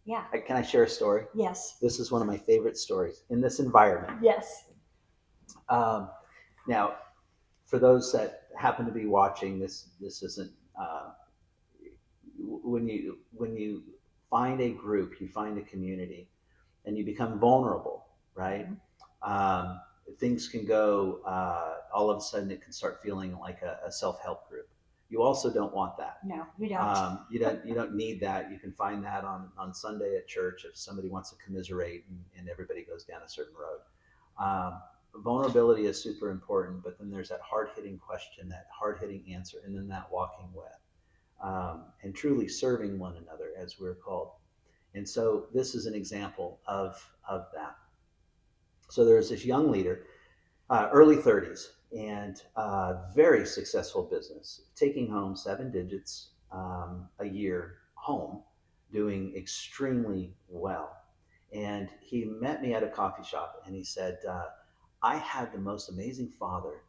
Yeah. Can I share a story? Yes. This is one of my favorite stories in this environment. Yes. Um, now, for those that happen to be watching, this isn't when you find a group, you find a community, and you become vulnerable, right? Um, Things can go. All of a sudden, it can start feeling like a self-help group. You also don't want that. No, you don't. You don't need that. You can find that on Sunday at church if somebody wants to commiserate and everybody goes down a certain road. Um, Vulnerability is super important, but then there's that hard hitting question, that hard hitting answer, and then that walking with, and truly serving one another as we're called. And so this is an example of that. So there's this young leader, early 30s, and very successful business, taking home seven digits a year home, doing extremely well. And he met me at a coffee shop and he said, I had the most amazing father,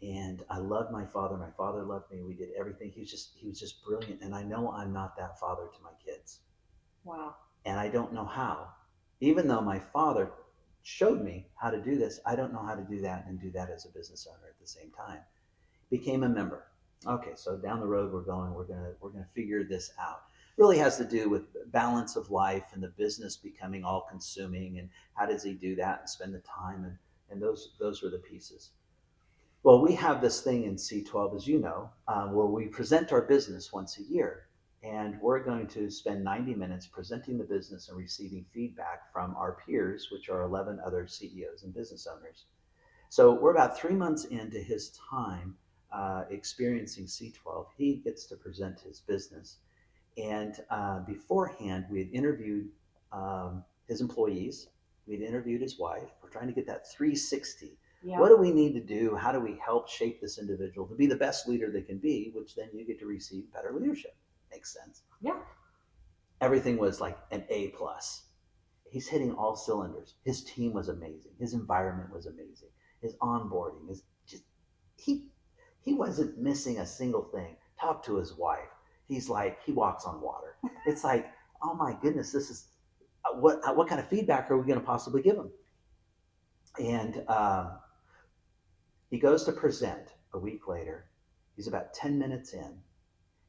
and I loved my father. My father loved me. We did everything. He was just brilliant. And I know I'm not that father to my kids. Wow. And I don't know how. Even though my father showed me how to do this, I don't know how to do that and do that as a business owner at the same time. Became a member. Okay, so down the road we're going. We're gonna figure this out. Really has to do with balance of life and the business becoming all consuming, and how does he do that and spend the time, and those were the pieces. Well, we have this thing in C12, as you know, where we present our business once a year. And we're going to spend 90 minutes presenting the business and receiving feedback from our peers, which are 11 other CEOs and business owners. So we're about 3 months into his time experiencing C12. He gets to present his business. And beforehand, we had interviewed his employees, we had interviewed his wife. We're trying to get that 360. Yeah. What do we need to do? How do we help shape this individual to be the best leader they can be, which then you get to receive better leadership? Makes sense. Yeah. Everything was like an A plus. He's hitting all cylinders. His team was amazing. His environment was amazing. His onboarding is just he he wasn't missing a single thing. Talk to his wife. He's like he walks on water. It's like, oh my goodness, this is what kind of feedback are we going to possibly give him? And he goes to present a week later. He's about 10 minutes in,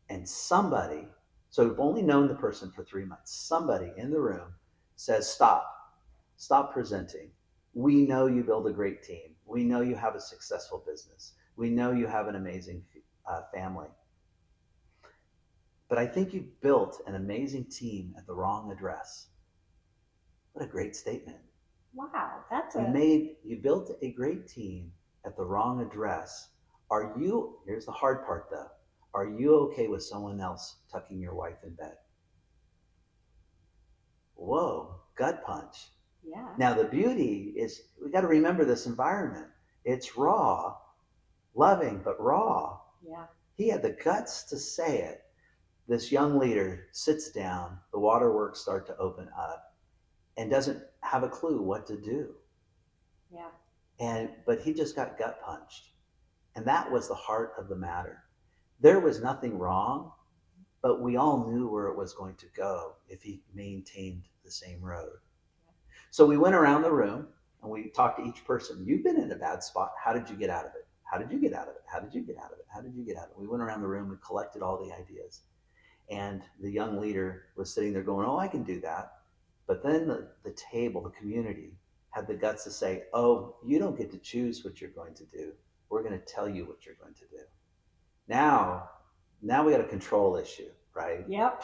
and somebody, so we've only known the person for 3 months, somebody in the room says, stop presenting. We know you build a great team. We know you have a successful business. We know you have an amazing family. But I think you built an amazing team at the wrong address. What a great statement. Wow. That's You built a great team at the wrong address. Here's the hard part though. Are you okay with someone else tucking your wife in bed? Whoa, gut punch. Yeah. Now the beauty is we got to remember this environment. It's raw, loving, but raw. Yeah. He had the guts to say it. This young leader sits down, the waterworks start to open up, and doesn't have a clue what to do. Yeah. But he just got gut punched. And that was the heart of the matter. There was nothing wrong, but we all knew where it was going to go if he maintained the same road. So we went around the room and we talked to each person. You've been in a bad spot. How did you get out of it? How did you get out of it? How did you get out of it? How did you get out of it? We went around the room and collected all the ideas. And the young leader was sitting there going, oh, I can do that. But then the table, the community, had the guts to say, oh, you don't get to choose what you're going to do. We're going to tell you what you're going to do. Now we got a control issue, right? Yep.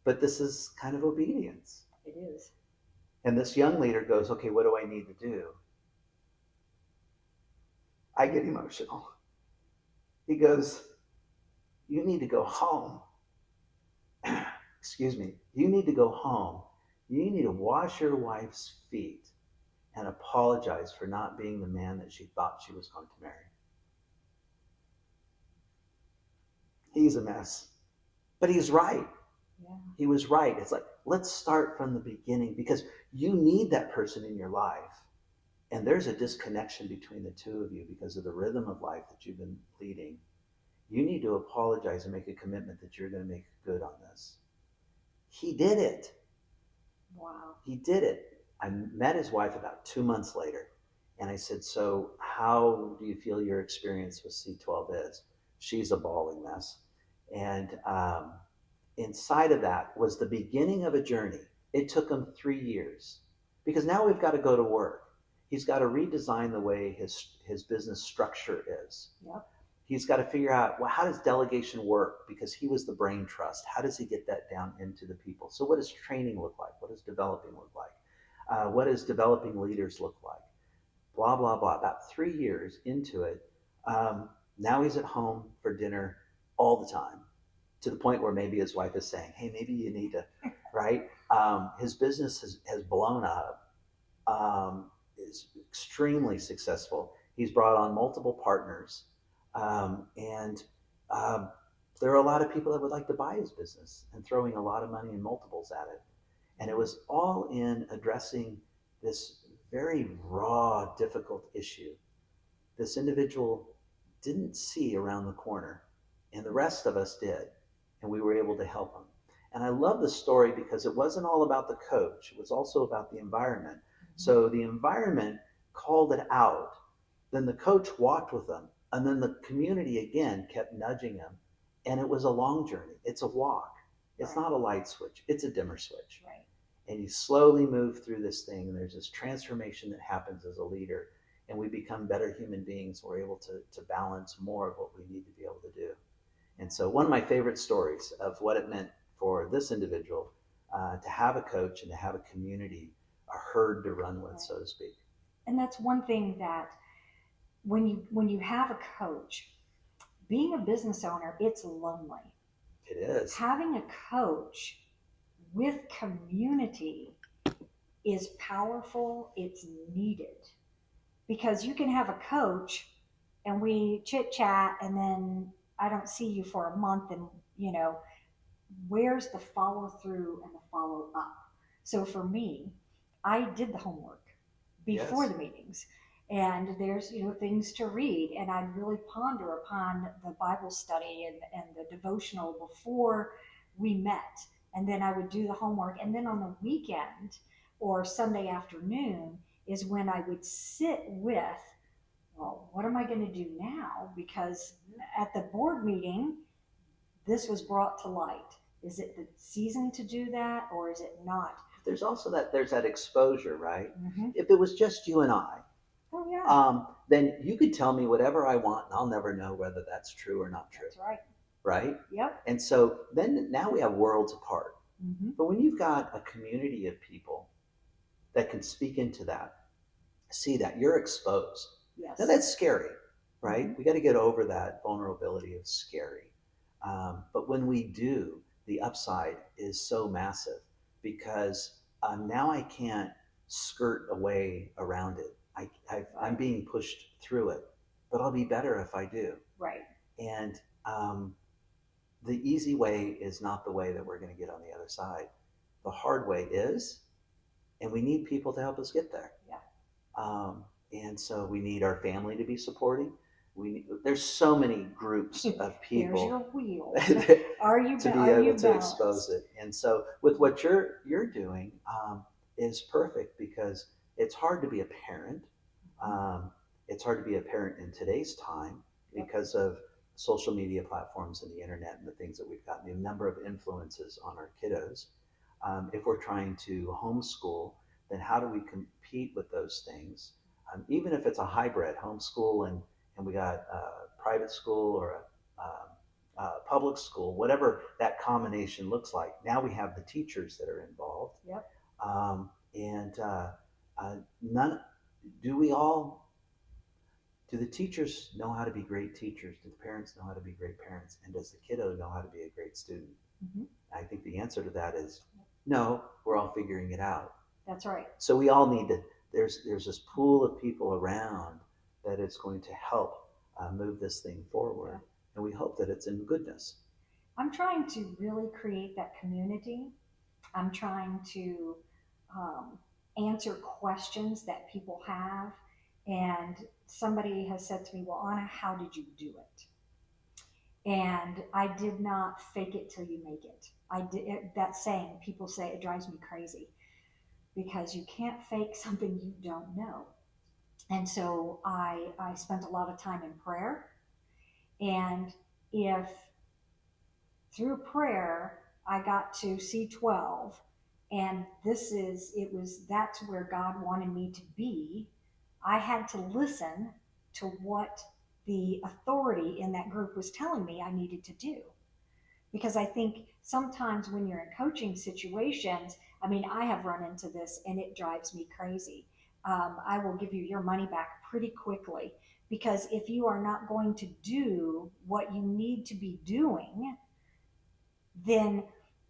But this is kind of obedience. It is. And this young leader goes, okay, what do I need to do? I get emotional. He goes, you need to go home. Excuse me. You need to go home. You need to wash your wife's feet and apologize for not being the man that she thought she was going to marry. He's a mess. But he's right. Yeah. He was right. It's like, let's start from the beginning, because you need that person in your life. And there's a disconnection between the two of you because of the rhythm of life that you've been leading. You need to apologize and make a commitment that you're going to make good on this. He did it. Wow. He did it. I met his wife about 2 months later, and I said, "So, how do you feel your experience with C12 is?" She's a bawling mess. And inside of that was the beginning of a journey. It took him 3 years because now we've got to go to work. He's got to redesign the way his business structure is. Yep. He's got to figure out, well, how does delegation work? Because he was the brain trust. How does he get that down into the people? So what does training look like? What does developing look like? What does developing leaders look like? Blah, blah, blah. About 3 years into it, now he's at home for dinner all the time, to the point where maybe his wife is saying, hey, maybe you need to, right? His business has blown up, is extremely successful. He's brought on multiple partners. And there are a lot of people that would like to buy his business and throwing a lot of money and multiples at it. And it was all in addressing this very raw, difficult issue. This individual didn't see around the corner, and the rest of us did, and we were able to help him. And I love the story because it wasn't all about the coach, it was also about the environment. So the environment called it out, then the coach walked with them, and then the community again kept nudging him. And it was a long journey. It's a walk. It's not a light switch, it's a dimmer switch. Right. And you slowly move through this thing, and there's this transformation that happens as a leader, and we become better human beings. We're able to balance more of what we need to be able to do. And so one of my favorite stories of what it meant for this individual to have a coach and to have a community, a herd to run with, so to speak. And that's one thing that when you have a coach, being a business owner, it's lonely. It is. Having a coach with community is powerful, it's needed. Because you can have a coach and we chit chat and then I don't see you for a month, and where's the follow through and the follow up? So for me, I did the homework before the meetings, and there's things to read, and I'd really ponder upon the Bible study and the devotional before we met, and then I would do the homework, and then on the weekend or Sunday afternoon is when I would sit with, well, what am I going to do now? Because at the board meeting, this was brought to light. Is it the season to do that, or is it not? There's also there's that exposure, right? Mm-hmm. If it was just you and I, oh yeah, then you could tell me whatever I want, and I'll never know whether that's true or not true. That's right. Right? Yep. And so then now we have worlds apart. Mm-hmm. But when you've got a community of people that can speak into that, see that, you're exposed. Yes. Now that's scary, right? Mm-hmm. We got to get over that vulnerability of scary. But when we do, the upside is so massive because now I can't skirt away around it. I'm being pushed through it, but I'll be better if I do. Right. And the easy way is not the way that we're going to get on the other side. The hard way is, and we need people to help us get there. Yeah. And so we need our family to be supporting. There's so many groups of people. There's your wheel. Are you to be able to expose it? And so with what you're doing is perfect because it's hard to be a parent. It's hard to be a parent in today's time because of social media platforms and the internet and the things that we've got, the number of influences on our kiddos. If we're trying to homeschool, then how do we compete with those things? Even if it's a hybrid homeschool and we got a private school or a public school, whatever that combination looks like. Now we have the teachers that are involved. Yep. Do the teachers know how to be great teachers? Do the parents know how to be great parents? And does the kiddo know how to be a great student? Mm-hmm. I think the answer to that is no, we're all figuring it out. That's right. So we all need to, there's this pool of people around that is going to help move this thing forward. Yeah. And we hope that it's in goodness. I'm trying to really create that community. I'm trying to answer questions that people have. And somebody has said to me, well, Anna, how did you do it? And I did not fake it till you make it. I did that saying, people say it drives me crazy. because you can't fake something you don't know. And so I spent a lot of time in prayer. And if through prayer I got to C12, and that's where God wanted me to be, I had to listen to what the authority in that group was telling me I needed to do. Because I think sometimes when you're in coaching situations, I mean, I have run into this and it drives me crazy. I will give you your money back pretty quickly, because if you are not going to do what you need to be doing, then,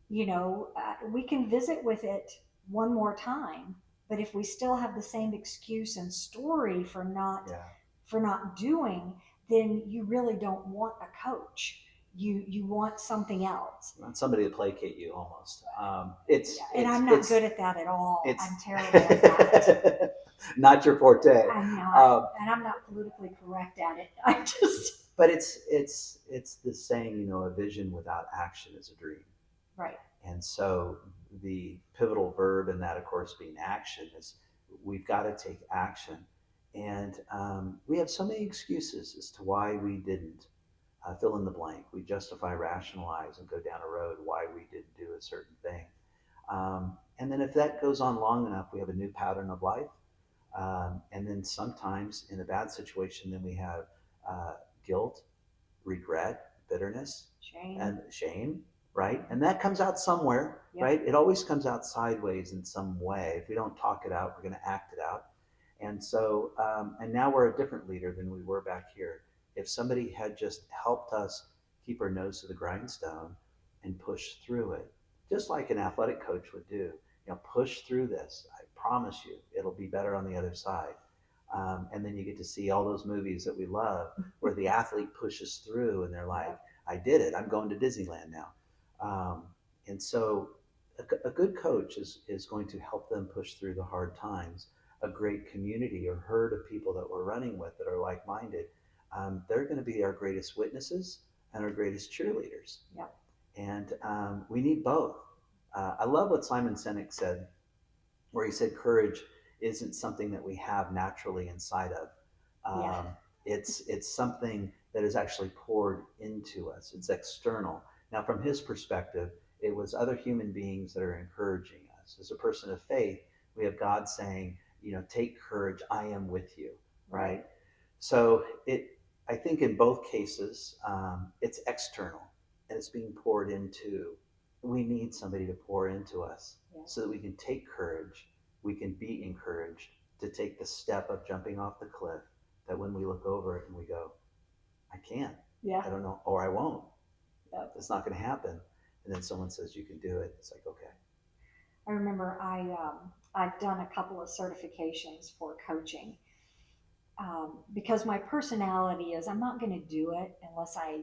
we can visit with it one more time. But if we still have the same excuse and story for not Yeah. doing, then you really don't want a coach. You want something else. You want somebody to placate you almost. It's And it's I'm not it's good at that at all. it's I'm terrible at that. not your forte. I'm not, and I'm not politically correct at it. I just But it's the saying, a vision without action is a dream. right. And so the pivotal verb in that, of course, being action, is we've got to take action. And we have so many excuses as to why we didn't fill in the blank. We justify, rationalize, and go down a road why we didn't do a certain thing. And then if that goes on long enough, we have a new pattern of life. And then sometimes in a bad situation, then we have guilt, regret, bitterness, Shame. and shame, right? And that comes out somewhere, Yep. right? It always comes out sideways in some way. If we don't talk it out, we're going to act it out. And so, and now we're a different leader than we were back here. If somebody had just helped us keep our nose to the grindstone and push through it, just like an athletic coach would do, push through this. I promise you, it'll be better on the other side. And then you get to see all those movies that we love where the athlete pushes through and they're like, I did it. I'm going to Disneyland now. And so a good coach is going to help them push through the hard times. A great community or herd of people that we're running with that are like-minded, they're going to be our greatest witnesses and our greatest cheerleaders. Yep. And we need both. I love what Simon Sinek said, where he said courage isn't something that we have naturally inside of. Yeah. It's something that is actually poured into us. It's external. Now, from his perspective, it was other human beings that are encouraging us. As a person of faith, we have God saying, take courage, I am with you, right? So I think in both cases, it's external and it's being poured into. We need somebody to pour into us so that we can take courage, we can be encouraged to take the step of jumping off the cliff, that when we look over it and we go, I can't, I don't know, or I won't. It's not going to happen. And then someone says you can do it. It's like, okay. I remember I've done a couple of certifications for coaching, because my personality is I'm not going to do it unless I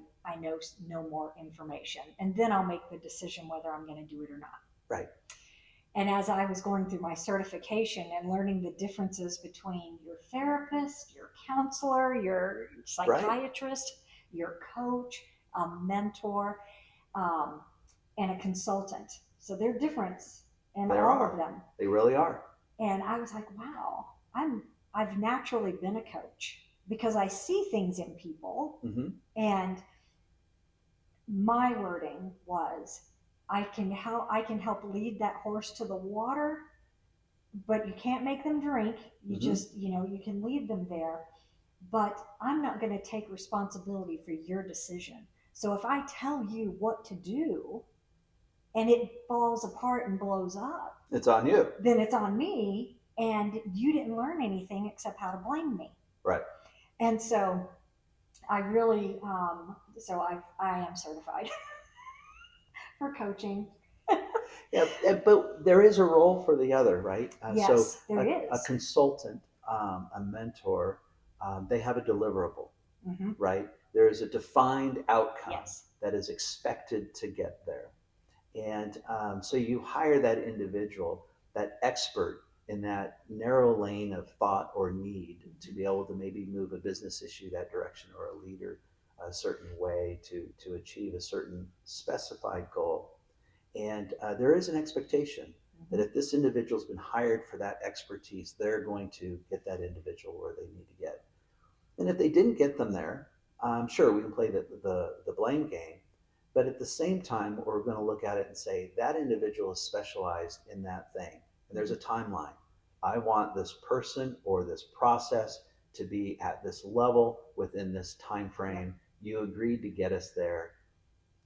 know more information, and then I'll make the decision whether I'm going to do it or not. Right. And as I was going through my certification and learning the differences between your therapist, your counselor, your psychiatrist, your coach, a mentor, and a consultant. So they're different in all of them. They really are. And I was like, wow, I've naturally been a coach because I see things in people. Mm-hmm. And my wording was, I can help lead that horse to the water, but you can't make them drink. You just, you can lead them there, but I'm not going to take responsibility for your decision. So if I tell you what to do and it falls apart and blows up, it's on you. Then it's on me, and you didn't learn anything except how to blame me. Right. And so I really, I am certified for coaching. Yeah, but there is a role for the other, right? Yes, there is. A consultant, a mentor, they have a deliverable, right? There is a defined outcome that is expected to get there. And so you hire that individual, that expert in that narrow lane of thought or need to be able to maybe move a business issue that direction, or a leader a certain way to achieve a certain specified goal. And there is an expectation. That if this individual's been hired for that expertise, they're going to get that individual where they need to get. And if they didn't get them there, sure, we can play the blame game. But at the same time, we're going to look at it and say that individual is specialized in that thing. And there's a timeline. I want this person or this process to be at this level within this time frame. You agreed to get us there.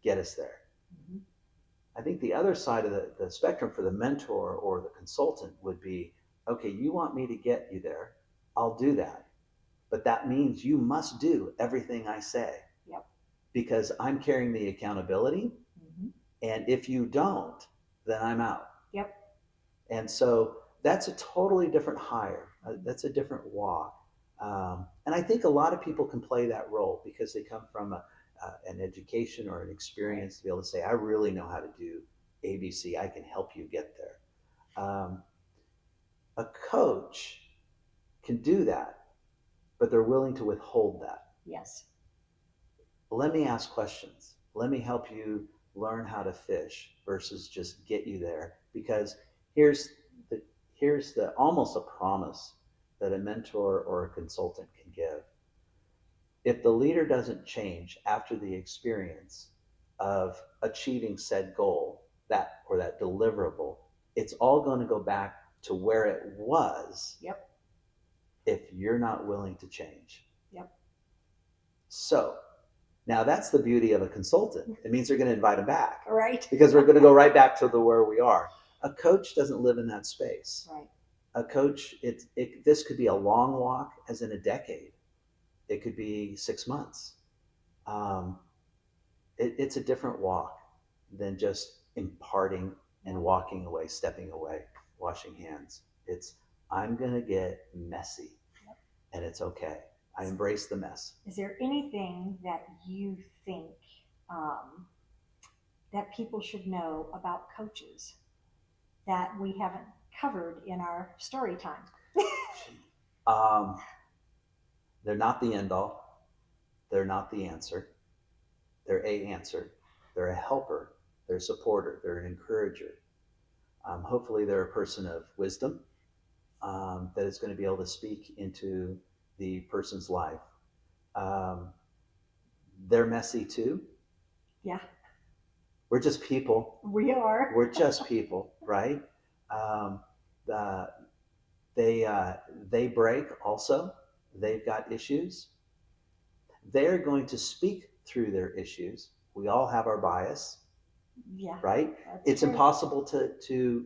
Get us there. Mm-hmm. I think the other side of the spectrum for the mentor or the consultant would be, okay, you want me to get you there. I'll do that. But that means you must do everything I say. Yep. Because I'm carrying the accountability. Mm-hmm. And if you don't, then I'm out. Yep. And so that's a totally different hire. That's a different walk. And I think a lot of people can play that role because they come from an education or an experience to be able to say, I really know how to do ABC. I can help you get there. A coach can do that, but they're willing to withhold that. Yes. Let me ask questions. Let me help you learn how to fish versus just get you there. Because here's the almost a promise that a mentor or a consultant can give. If the leader doesn't change after the experience of achieving said goal, that deliverable, it's all going to go back to where it was. Yep. If you're not willing to change. Yep. So now that's the beauty of a consultant. It means they're going to invite them back. Right. Because we're going to go right back to where we are. A coach doesn't live in that space. Right. A coach, this could be a long walk, as in a decade. It could be 6 months. It's a different walk than just imparting and walking away, stepping away, washing hands. It's, I'm going to get messy. Yep. And it's okay. I embrace the mess. Is there anything that you think that people should know about coaches that we haven't covered in our story time? They're not the end all. They're not the answer. They're a answer. They're a helper. They're a supporter. They're an encourager. Hopefully they're a person of wisdom that is going to be able to speak into the person's life. They're messy too. Yeah. We're just people. We are. We're just people, right? They break also. They've got issues. They're going to speak through their issues. We all have our bias. Yeah. Right? It's true. impossible to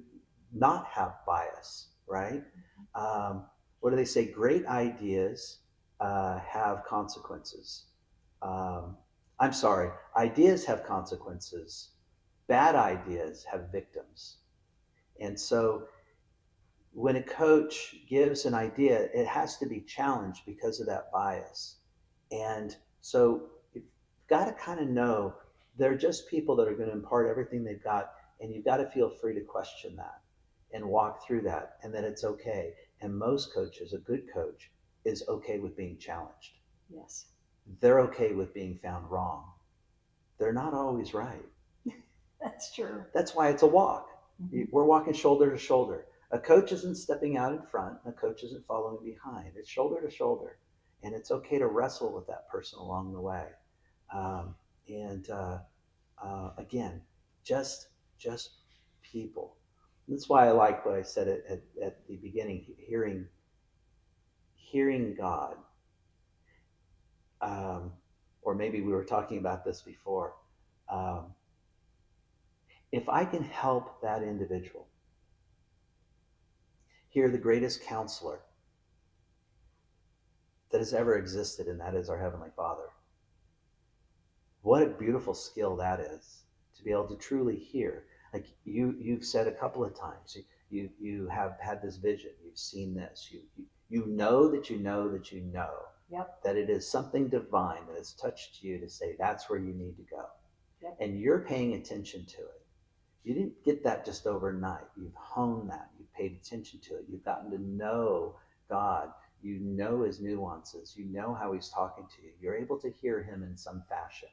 not have bias, right? What do they say? Great ideas have consequences. I'm sorry, ideas have consequences. Bad ideas have victims. And so when a coach gives an idea, it has to be challenged because of that bias. And so you've got to kind of know they're just people that are going to impart everything they've got, and you've got to feel free to question that and walk through that, and that it's okay. And most coaches, a good coach, is okay with being challenged. Yes. They're okay with being found wrong. They're not always right. That's true. That's why it's a walk. Mm-hmm. We're walking shoulder to shoulder. A coach isn't stepping out in front. A coach isn't following behind. It's shoulder to shoulder. And it's okay to wrestle with that person along the way. Again, just people. That's why I like what I said at the beginning, hearing God. Or maybe we were talking about this before. If I can help that individual hear the greatest counselor that has ever existed, and that is our Heavenly Father. What a beautiful skill that is, to be able to truly hear. Like you've said a couple of times, you have had this vision, you've seen this, you know that you know that you know. Yep. That it is something divine that has touched you to say that's where you need to go. Yep. And you're paying attention to it. You didn't get that just overnight. You've honed that. You've paid attention to it. You've gotten to know God. You know his nuances. You know how he's talking to you. You're able to hear him in some fashion.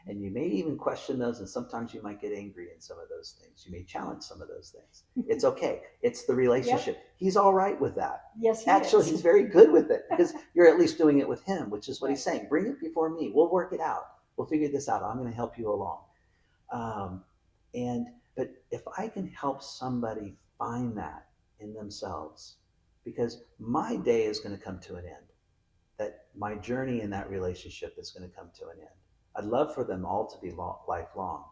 And you may even question those, and sometimes you might get angry in some of those things. You may challenge some of those things. It's okay. It's the relationship. Yep. He's all right with that. Yes, he Actually, is. he's very good with it because you're at least doing it with him, which is what he's Right. saying. Bring it before me. We'll work it out. We'll figure this out. I'm going to help you along. Um, and but if I can help somebody find that in themselves, because my day is going to come to an end, that my journey in that relationship is going to come to an end. I'd love for them all to be lifelong,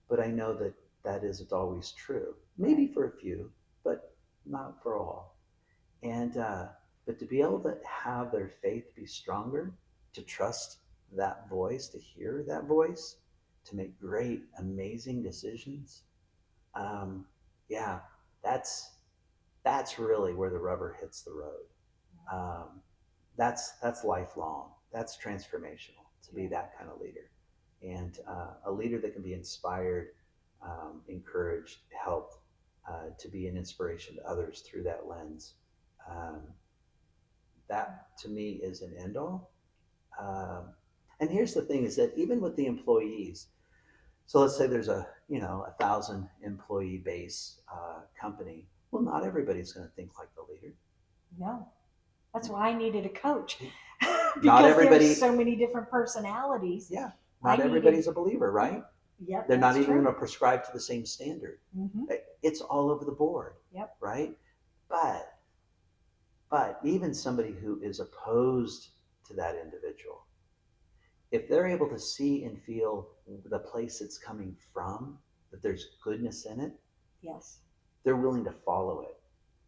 but I know that that isn't always true. Maybe for a few, but not for all. And but to be able to have their faith be stronger, to trust that voice, to hear that voice, to make great, amazing decisions. Um, yeah, that's that's really where the rubber hits the road. Um, that's lifelong. That's transformational to be that kind of leader, and a leader that can be inspired, encouraged, helped, to be an inspiration to others through that lens. Um, that to me is an end all. Um, and here's the thing: is that even with the employees, so let's say there's a 1,000 employee base company. Well, not everybody's going to think like the leader. No, that's why I needed a coach Not because everybody. there's so many different personalities. Yeah, I not needed. everybody's a believer, right? Yep, They're not that's even going true. to prescribe to the same standard. Mm-hmm. It's all over the board, Yep. right? But but even somebody who is opposed to that individual, if they're able to see and feel the place it's coming from, that there's goodness in it, Yes. they're willing to follow it,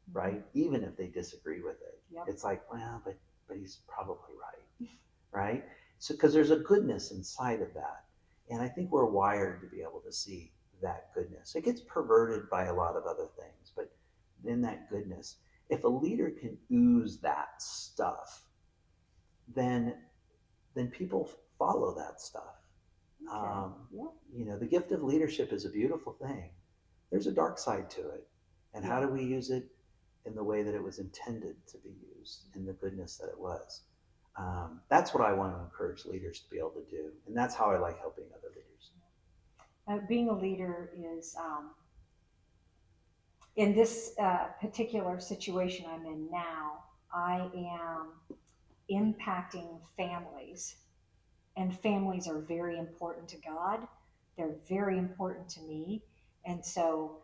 Mm-hmm. right? Even if they disagree with it. Yep. It's like, well, but he's probably right, right? So because there's a goodness inside of that, and I think we're wired to be able to see that goodness. It gets perverted by a lot of other things, but in that goodness, if a leader can ooze that stuff, then people follow that stuff. Okay. Yeah. The gift of leadership is a beautiful thing. There's a dark side to it, and how Yeah. do we use it in the way that it was intended to be used, in the goodness that it was? That's what I want to encourage leaders to be able to do, and that's how I like helping other leaders. Being a leader is, in this particular situation I'm in now, I am impacting families, and families are very important to God. They're very important to me. And so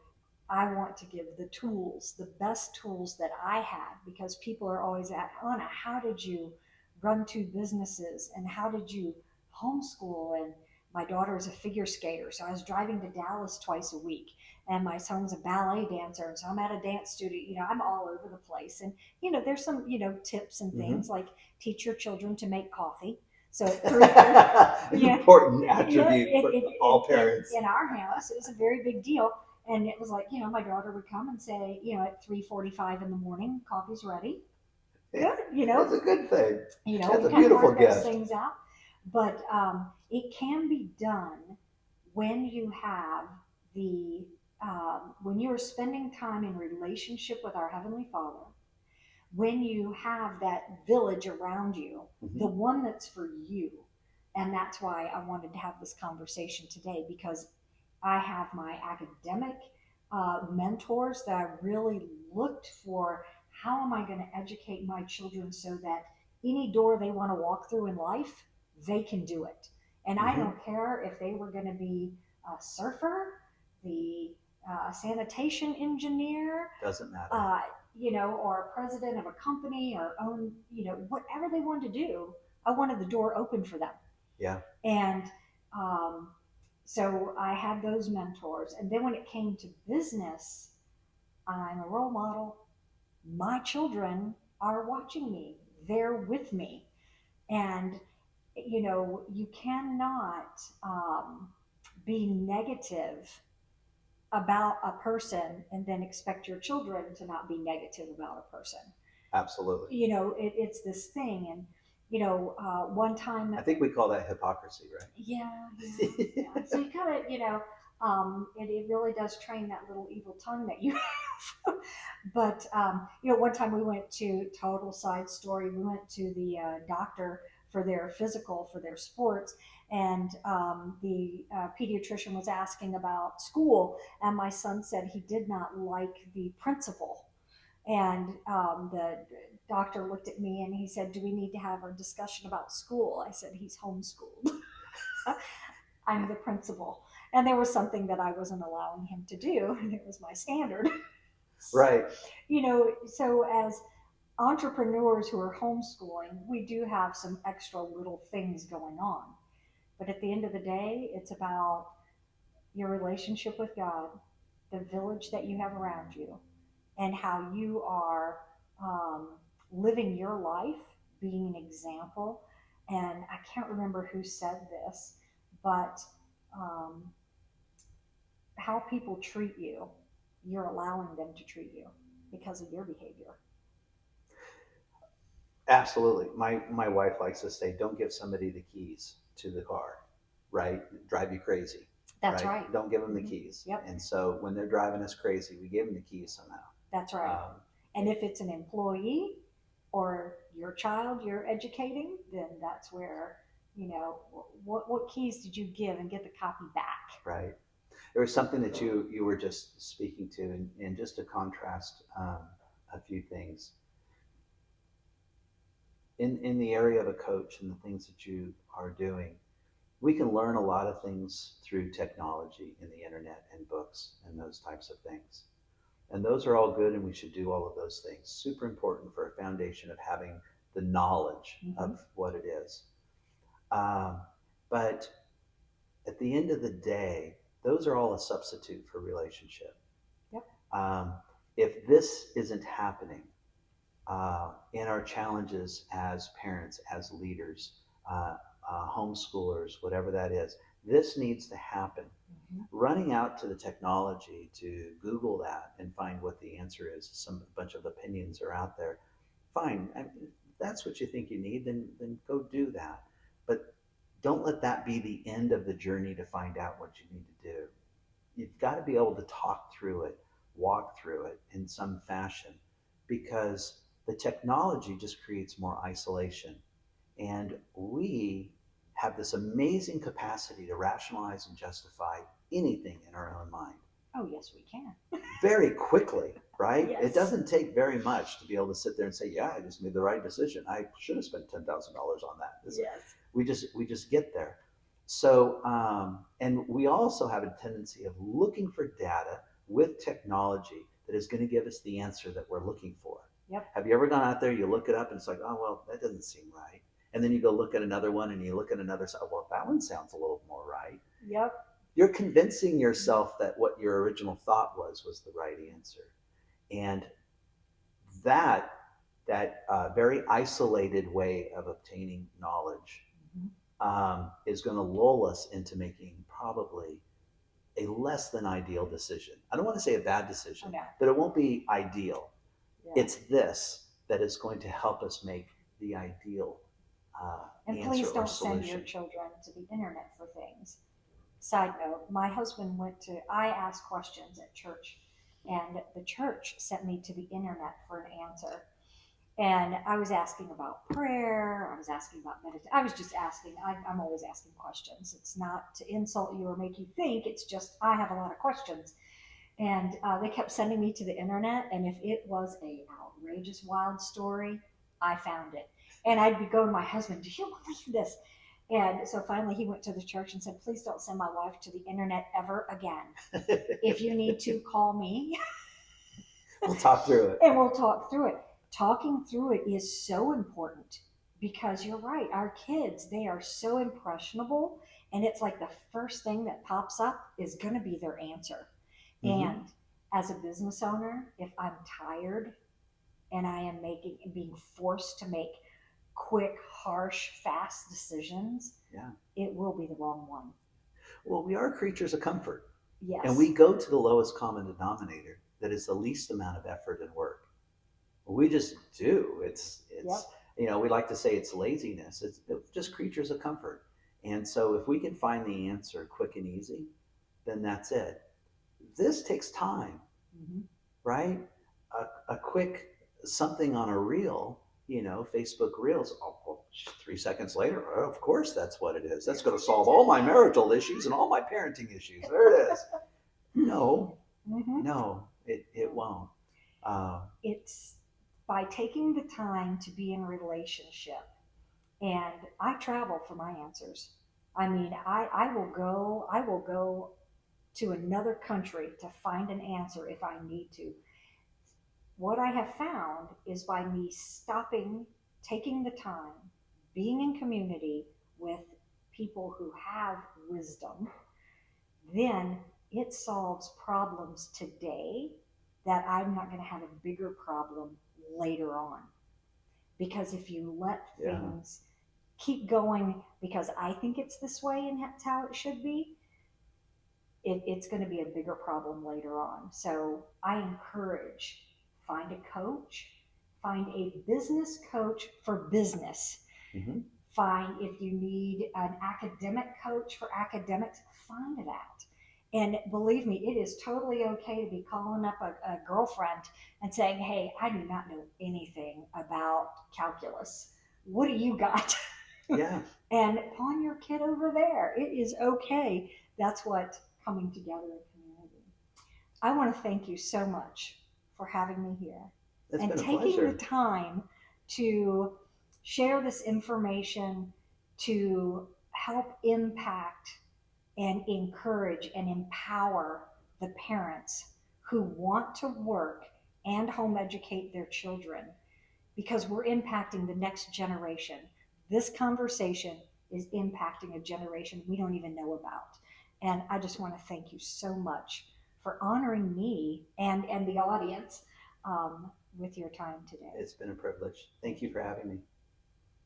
I want to give the tools, the best tools that I had, because people are always at, Anna, how did you run two businesses? And how did you homeschool? And my daughter is a figure skater. So I was driving to Dallas twice a week. And my son's a ballet dancer. So I'm at a dance studio. I'm all over the place. And, there's some, tips and Mm-hmm. things like teach your children to make coffee. So at 3:30, yeah, important attribute for all parents. In our house, it was a very big deal. And it was like, my daughter would come and say, at 3:45 in the morning, coffee's ready. Good, That's a good thing. That's we a kind of beautiful work those gift. things out. But it can be done when you have when you are spending time in relationship with our Heavenly Father, when you have that village around you, Mm-hmm. the one that's for you. And that's why I wanted to have this conversation today, because I have my academic mentors that I really looked for. How am I going to educate my children so that any door they want to walk through in life, they can do it? And I Mm-hmm. don't care if they were going to be a surfer, the sanitation engineer, Doesn't matter. or president of a company, or own, whatever they wanted to do. I wanted the door open for them. Yeah. And so I had those mentors. And then when it came to business, I'm a role model. My children are watching me, they're with me. And, you cannot be negative about a person and then expect your children to not be negative about a person. Absolutely. It's this thing. And, one time, I think we call that hypocrisy, right? Yeah. So you kind of, it really does train that little evil tongue that you have. But, one time we went to, total side story, we went to the doctor for their physical, for their sports. And the pediatrician was asking about school, and my son said he did not like the principal. And the doctor looked at me and he said, "Do we need to have a discussion about school?" I said, "He's homeschooled." I'm the principal. And there was something that I wasn't allowing him to do, and it was my standard. Right. So as entrepreneurs who are homeschooling, we do have some extra little things going on. But at the end of the day, it's about your relationship with God, the village that you have around you, and how you are um, living your life, being an example. And I can't remember who said this, but um, how people treat you, you're allowing them to treat you because of your behavior. Absolutely. My wife likes to say, don't give somebody the keys to the car, right? Drive you crazy, That's right? right. Don't give them the Mhm. keys. Yep. And so when they're driving us crazy, we give them the keys somehow. That's right. And if it's an employee or your child you're educating, then that's where, what keys did you give and get the copy back? Right. There was something that you were just speaking to, and just to contrast a few things in the area of a coach and the things that you are doing. We can learn a lot of things through technology and the internet and books and those types of things. And those are all good, and we should do all of those things. Super important for a foundation of having the knowledge of what it is. Um, but at the end of the day, those are all a substitute for relationship. Yep. If this isn't happening in our challenges as parents, as leaders, homeschoolers, whatever that is, this needs to happen. Running out to the technology to Google that and find what the answer is, some bunch of opinions are out there. Fine, I mean, if that's what you think you need, then go do that. But don't let that be the end of the journey to find out what you need to do. You've got to be able to talk through it, walk through it in some fashion, because the technology just creates more isolation. And we have this amazing capacity to rationalize and justify anything in our own mind Oh, yes, we can. very quickly, right? Yes. It doesn't take very much to be able to sit there and say, "Yeah, I just made the right decision. I should have spent $10,000 on that." Yes. We just get there. So, and we also have a tendency of looking for data with technology that is going to give us the answer that we're looking for. Yep. Have you ever gone out there, you look it up, and it's like, oh, well, that doesn't seem right. And then you go look at another one, and you look at another, oh, well, that one sounds a little more right. Yep. You're convincing yourself that what your original thought was the right answer. And that very isolated way of obtaining knowledge is going to lull us into making probably a less than ideal decision. I don't want to say a bad decision, Okay. but it won't be ideal. Yeah. It's this that is going to help us make the ideal And answer please or don't send solution. your children to the internet for things. Side note, my husband I asked questions at church, and the church sent me to the internet for an answer. And I was asking about prayer. I was asking about meditation. I was just asking. I'm always asking questions. It's not to insult you or make you think. It's just I have a lot of questions. And they kept sending me to the internet. And if it was a outrageous, wild story, I found it. And I'd be going to my husband, "Do you believe this?" And so finally he went to the church and said, "Please don't send my wife to the internet ever again. If you need to, call me." We'll talk through it. And we'll talk through it. Talking through it is so important because you're right. Our kids, they are so impressionable. And it's like the first thing that pops up is going to be their answer. And as a business owner, if I'm tired and I am being forced to make quick, harsh, fast decisions, it will be the wrong one. Well, we are creatures of comfort. Yes. And we go to the lowest common denominator that is the least amount of effort and work. We just do. It's we like to say it's laziness. It's just creatures of comfort. And so if we can find the answer quick and easy, then that's it. This takes time, right? A quick something on a reel Facebook Reels. Oh, well, 3 seconds later, oh, of course that's what it is. That's going to solve all my marital issues and all my parenting issues. There it is. No, Mm-hmm. no, it won't. It's by taking the time to be in relationship. And I travel for my answers. I mean, I will go to another country to find an answer if I need to. What I have found is by me stopping, taking the time, being in community with people who have wisdom, then it solves problems today that I'm not going to have a bigger problem later on. Because if you let Yeah, things keep going because I think it's this way and that's how it should be, it's going to be a bigger problem later on. So I encourage, find a coach, find a business coach for business. hmm, Find, if you need an academic coach for academics, find that. And believe me, it is totally okay to be calling up a girlfriend and saying, hey, I do not know anything about calculus. What do you got? yeah. And pawn your kid over there. It is okay. That's what coming together in community. I want to thank you so much for having me here It's and been a taking the pleasure. time to share this information to help impact and encourage and empower the parents who want to work and home educate their children, because we're impacting the next generation. This conversation is impacting a generation we don't even know about. And I just want to thank you so much for honoring me and the audience with your time today. It's been a privilege. Thank you for having me.